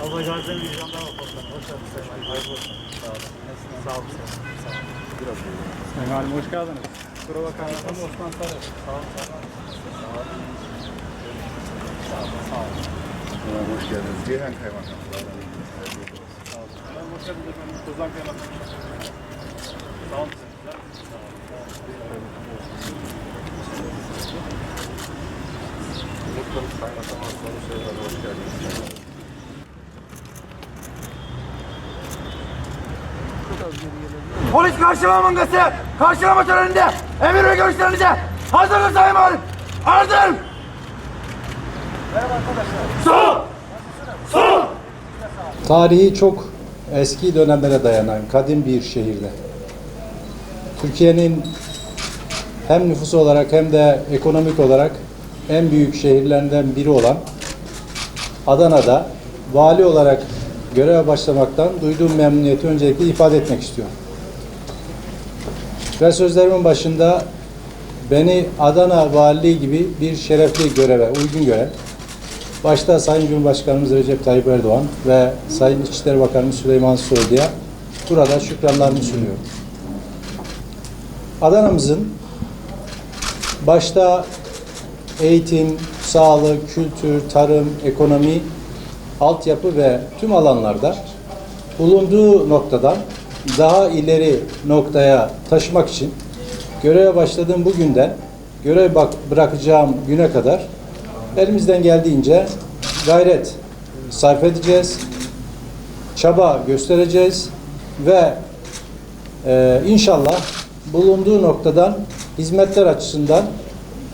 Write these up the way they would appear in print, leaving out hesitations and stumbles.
Allah yardım edeceğim daha fazla. Hoş geldiniz Sayın Valim. Hayırlı olsun. Sağ olun. Sağ olun. Sağ olun. Biraz Sayın Valim hoş geldiniz. Kusura bakmayın. Osman Sarı. Sağ olun. Sağ olun. Sağ olun. Sağ olun. Hoş geldiniz. Ceyhan Kaymakam. Sağ olun. Ben hoş geldiniz efendim. Tuzlan Kaymakam. Sağ olun. Mutluluk Kaymakam Aslanı Şeyler. Hoş geldiniz. Polis karşılama mangası, karşılama töreninde, emir ve görüşlerinize hazırdır Sayın Valim. Hazır. Merhaba arkadaşlar. Sol! Sol! Tarihi çok eski dönemlere dayanan kadim bir şehirde. Türkiye'nin hem nüfus olarak hem de ekonomik olarak en büyük şehirlerinden biri olan Adana'da vali olarak göreve başlamaktan duyduğum memnuniyeti öncelikle ifade etmek istiyorum. Ve sözlerimin başında beni Adana Valiliği gibi bir şerefli göreve uygun gören, başta Sayın Cumhurbaşkanımız Recep Tayyip Erdoğan ve Sayın İçişleri Bakanımız Süleyman Soylu'ya burada şükranlarımı sunuyorum. Adana'mızın başta eğitim, sağlık, kültür, tarım, ekonomi, altyapı ve tüm alanlarda bulunduğu noktadan daha ileri noktaya taşımak için göreve başladığım bugünden görev bırakacağım güne kadar elimizden geldiğince gayret sarf edeceğiz, çaba göstereceğiz ve inşallah bulunduğu noktadan hizmetler açısından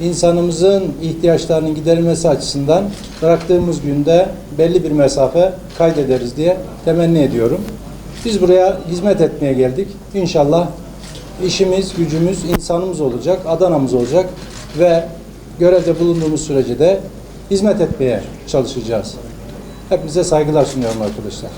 insanımızın ihtiyaçlarının giderilmesi açısından bıraktığımız günde belli bir mesafe kaydederiz diye temenni ediyorum. Biz buraya hizmet etmeye geldik. İnşallah işimiz, gücümüz, insanımız olacak, Adana'mız olacak ve görevde bulunduğumuz sürece de hizmet etmeye çalışacağız. Hepinize saygılar sunuyorum arkadaşlar.